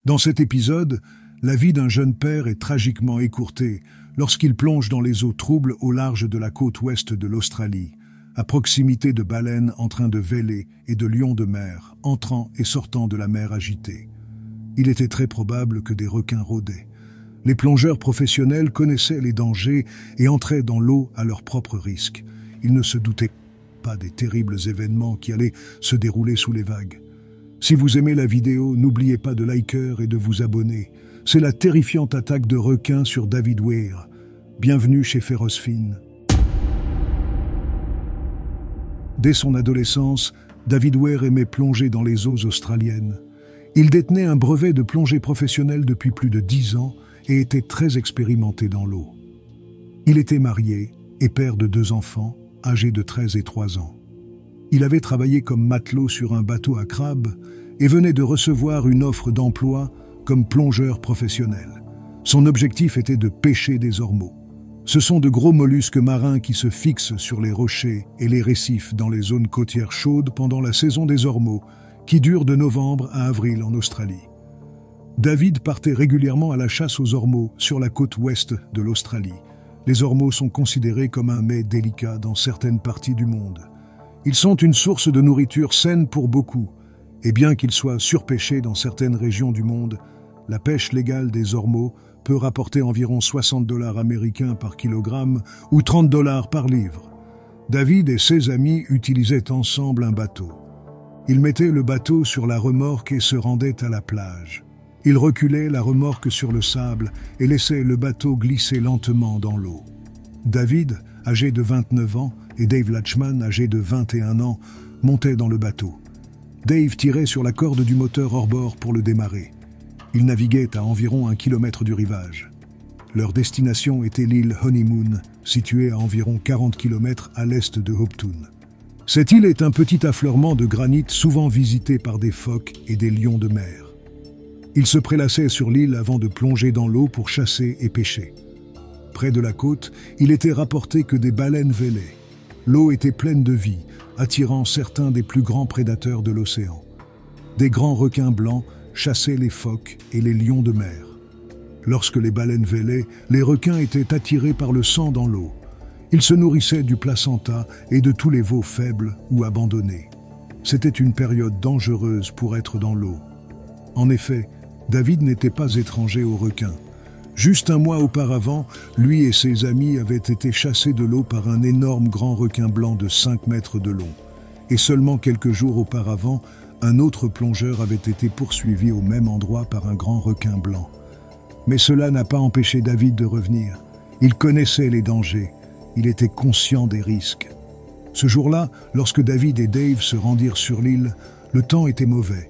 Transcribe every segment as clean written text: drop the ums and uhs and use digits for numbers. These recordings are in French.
Dans cet épisode, la vie d'un jeune père est tragiquement écourtée lorsqu'il plonge dans les eaux troubles au large de la côte ouest de l'Australie, à proximité de baleines en train de véler et de lions de mer entrant et sortant de la mer agitée. Il était très probable que des requins rôdaient. Les plongeurs professionnels connaissaient les dangers et entraient dans l'eau à leur propre risque. Ils ne se doutaient pas des terribles événements qui allaient se dérouler sous les vagues. Si vous aimez la vidéo, n'oubliez pas de liker et de vous abonner. C'est la terrifiante attaque de requins sur David Weir. Bienvenue chez Ferocefin. Dès son adolescence, David Weir aimait plonger dans les eaux australiennes. Il détenait un brevet de plongée professionnelle depuis plus de 10 ans et était très expérimenté dans l'eau. Il était marié et père de 2 enfants, âgés de 13 et 3 ans. Il avait travaillé comme matelot sur un bateau à crabes et venait de recevoir une offre d'emploi comme plongeur professionnel. Son objectif était de pêcher des ormeaux. Ce sont de gros mollusques marins qui se fixent sur les rochers et les récifs dans les zones côtières chaudes pendant la saison des ormeaux, qui dure de novembre à avril en Australie. David partait régulièrement à la chasse aux ormeaux sur la côte ouest de l'Australie. Les ormeaux sont considérés comme un mets délicat dans certaines parties du monde. Ils sont une source de nourriture saine pour beaucoup, et bien qu'ils soient surpêchés dans certaines régions du monde, la pêche légale des ormeaux peut rapporter environ 60 $ américains par kilogramme ou 30 $ par livre. David et ses amis utilisaient ensemble un bateau. Ils mettaient le bateau sur la remorque et se rendaient à la plage. Ils reculaient la remorque sur le sable et laissaient le bateau glisser lentement dans l'eau. David, âgé de 29 ans, et Dave Latchman, âgé de 21 ans, montaient dans le bateau. Dave tirait sur la corde du moteur hors-bord pour le démarrer. Ils naviguaient à environ 1 kilomètre du rivage. Leur destination était l'île Honeymoon, située à environ 40 km à l'est de Hopetoun. Cette île est un petit affleurement de granit souvent visité par des phoques et des lions de mer. Ils se prélassaient sur l'île avant de plonger dans l'eau pour chasser et pêcher. Près de la côte, il était rapporté que des baleines vélaient. L'eau était pleine de vie, attirant certains des plus grands prédateurs de l'océan. Des grands requins blancs chassaient les phoques et les lions de mer. Lorsque les baleines vélaient, les requins étaient attirés par le sang dans l'eau. Ils se nourrissaient du placenta et de tous les veaux faibles ou abandonnés. C'était une période dangereuse pour être dans l'eau. En effet, David n'était pas étranger aux requins. Juste un mois auparavant, lui et ses amis avaient été chassés de l'eau par un énorme grand requin blanc de 5 mètres de long. Et seulement quelques jours auparavant, un autre plongeur avait été poursuivi au même endroit par un grand requin blanc. Mais cela n'a pas empêché David de revenir. Il connaissait les dangers. Il était conscient des risques. Ce jour-là, lorsque David et Dave se rendirent sur l'île, le temps était mauvais.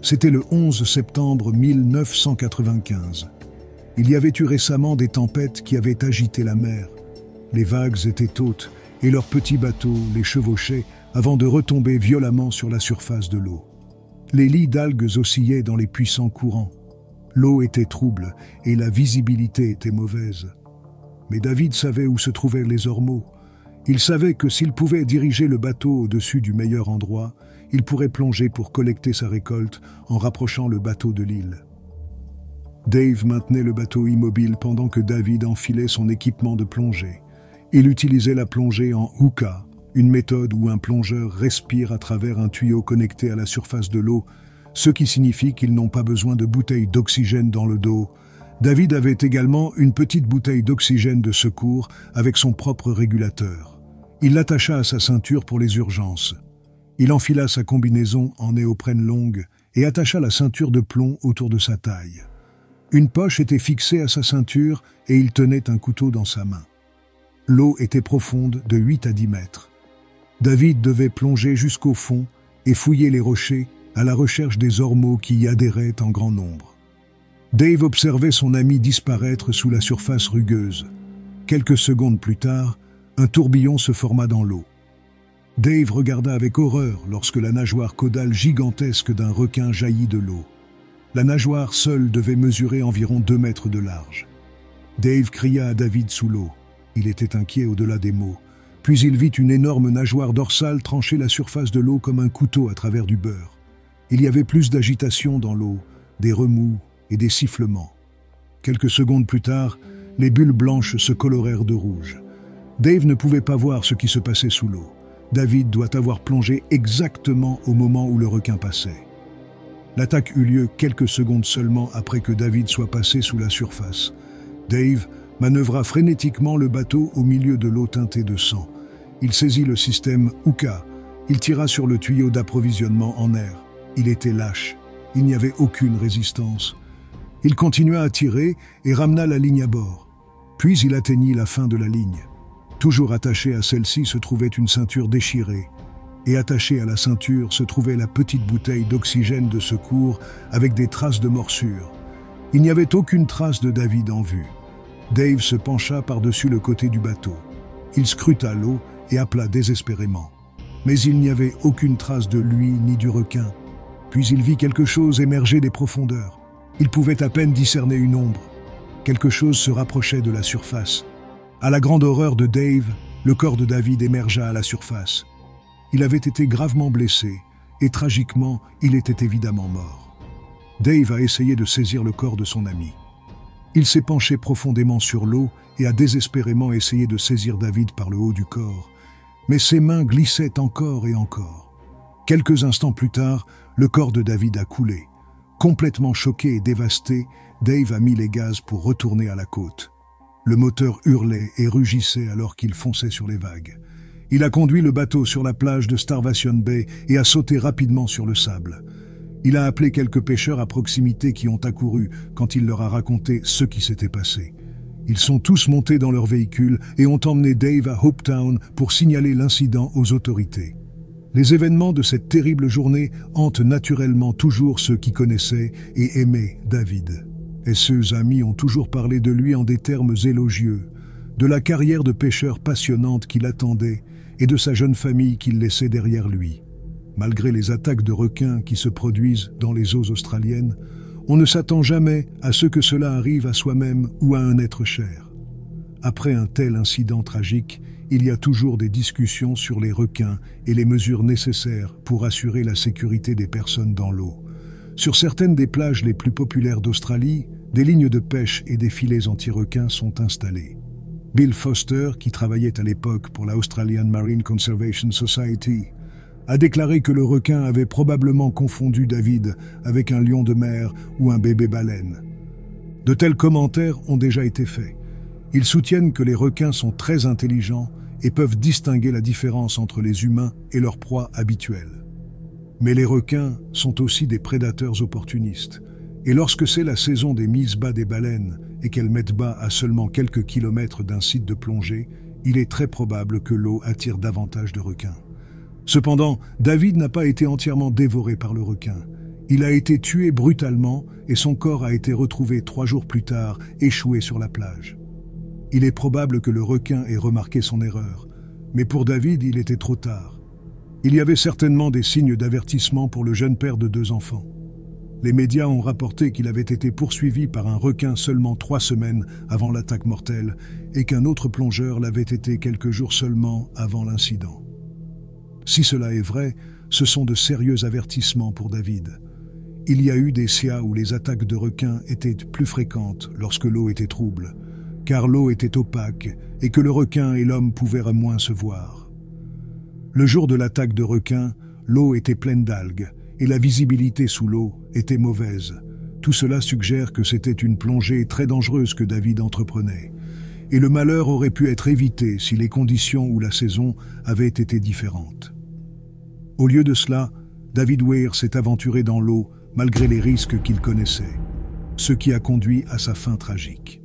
C'était le 11 septembre 1995. Il y avait eu récemment des tempêtes qui avaient agité la mer. Les vagues étaient hautes et leurs petits bateaux les chevauchaient avant de retomber violemment sur la surface de l'eau. Les lits d'algues oscillaient dans les puissants courants. L'eau était trouble et la visibilité était mauvaise. Mais David savait où se trouvaient les ormeaux. Il savait que s'il pouvait diriger le bateau au-dessus du meilleur endroit, il pourrait plonger pour collecter sa récolte en rapprochant le bateau de l'île. Dave maintenait le bateau immobile pendant que David enfilait son équipement de plongée. Il utilisait la plongée en hookah, une méthode où un plongeur respire à travers un tuyau connecté à la surface de l'eau, ce qui signifie qu'ils n'ont pas besoin de bouteilles d'oxygène dans le dos. David avait également une petite bouteille d'oxygène de secours avec son propre régulateur. Il l'attacha à sa ceinture pour les urgences. Il enfila sa combinaison en néoprène longue et attacha la ceinture de plomb autour de sa taille. Une poche était fixée à sa ceinture et il tenait un couteau dans sa main. L'eau était profonde de 8 à 10 mètres. David devait plonger jusqu'au fond et fouiller les rochers à la recherche des ormeaux qui y adhéraient en grand nombre. Dave observait son ami disparaître sous la surface rugueuse. Quelques secondes plus tard, un tourbillon se forma dans l'eau. Dave regarda avec horreur lorsque la nageoire caudale gigantesque d'un requin jaillit de l'eau. La nageoire seule devait mesurer environ 2 mètres de large. Dave cria à David sous l'eau. Il était inquiet au-delà des mots. Puis il vit une énorme nageoire dorsale trancher la surface de l'eau comme un couteau à travers du beurre. Il y avait plus d'agitation dans l'eau, des remous et des sifflements. Quelques secondes plus tard, les bulles blanches se colorèrent de rouge. Dave ne pouvait pas voir ce qui se passait sous l'eau. David doit avoir plongé exactement au moment où le requin passait. L'attaque eut lieu quelques secondes seulement après que David soit passé sous la surface. Dave manœuvra frénétiquement le bateau au milieu de l'eau teintée de sang. Il saisit le système Hooka. Il tira sur le tuyau d'approvisionnement en air. Il était lâche. Il n'y avait aucune résistance. Il continua à tirer et ramena la ligne à bord. Puis il atteignit la fin de la ligne. Toujours attachée à celle-ci se trouvait une ceinture déchirée. Et attachée à la ceinture se trouvait la petite bouteille d'oxygène de secours avec des traces de morsure. Il n'y avait aucune trace de David en vue. Dave se pencha par-dessus le côté du bateau. Il scruta l'eau et appela désespérément. Mais il n'y avait aucune trace de lui ni du requin. Puis il vit quelque chose émerger des profondeurs. Il pouvait à peine discerner une ombre. Quelque chose se rapprochait de la surface. À la grande horreur de Dave, le corps de David émergea à la surface. Il avait été gravement blessé et tragiquement, il était évidemment mort. Dave a essayé de saisir le corps de son ami. Il s'est penché profondément sur l'eau et a désespérément essayé de saisir David par le haut du corps. Mais ses mains glissaient encore et encore. Quelques instants plus tard, le corps de David a coulé. Complètement choqué et dévasté, Dave a mis les gaz pour retourner à la côte. Le moteur hurlait et rugissait alors qu'il fonçait sur les vagues. Il a conduit le bateau sur la plage de Starvation Bay et a sauté rapidement sur le sable. Il a appelé quelques pêcheurs à proximité qui ont accouru quand il leur a raconté ce qui s'était passé. Ils sont tous montés dans leur véhicule et ont emmené Dave à Hopetown pour signaler l'incident aux autorités. Les événements de cette terrible journée hantent naturellement toujours ceux qui connaissaient et aimaient David. Et ses amis ont toujours parlé de lui en des termes élogieux, de la carrière de pêcheur passionnante qu'il attendait et de sa jeune famille qu'il laissait derrière lui. Malgré les attaques de requins qui se produisent dans les eaux australiennes, on ne s'attend jamais à ce que cela arrive à soi-même ou à un être cher. Après un tel incident tragique, il y a toujours des discussions sur les requins et les mesures nécessaires pour assurer la sécurité des personnes dans l'eau. Sur certaines des plages les plus populaires d'Australie, des lignes de pêche et des filets anti-requins sont installés. Bill Foster, qui travaillait à l'époque pour la Australian Marine Conservation Society, a déclaré que le requin avait probablement confondu David avec un lion de mer ou un bébé baleine. De tels commentaires ont déjà été faits. Ils soutiennent que les requins sont très intelligents et peuvent distinguer la différence entre les humains et leurs proies habituelles. Mais les requins sont aussi des prédateurs opportunistes. Et lorsque c'est la saison des mises bas des baleines et qu'elles mettent bas à seulement quelques kilomètres d'un site de plongée, il est très probable que l'eau attire davantage de requins. Cependant, David n'a pas été entièrement dévoré par le requin. Il a été tué brutalement et son corps a été retrouvé 3 jours plus tard, échoué sur la plage. Il est probable que le requin ait remarqué son erreur, mais pour David, il était trop tard. Il y avait certainement des signes d'avertissement pour le jeune père de 2 enfants. Les médias ont rapporté qu'il avait été poursuivi par un requin seulement 3 semaines avant l'attaque mortelle et qu'un autre plongeur l'avait été quelques jours seulement avant l'incident. Si cela est vrai, ce sont de sérieux avertissements pour David. Il y a eu des SIA où les attaques de requins étaient plus fréquentes lorsque l'eau était trouble, car l'eau était opaque et que le requin et l'homme pouvaient moins se voir. Le jour de l'attaque de requins, l'eau était pleine d'algues et la visibilité sous l'eau était mauvaise. Tout cela suggère que c'était une plongée très dangereuse que David entreprenait. Et le malheur aurait pu être évité si les conditions ou la saison avaient été différentes. Au lieu de cela, David Weir s'est aventuré dans l'eau malgré les risques qu'il connaissait, ce qui a conduit à sa fin tragique.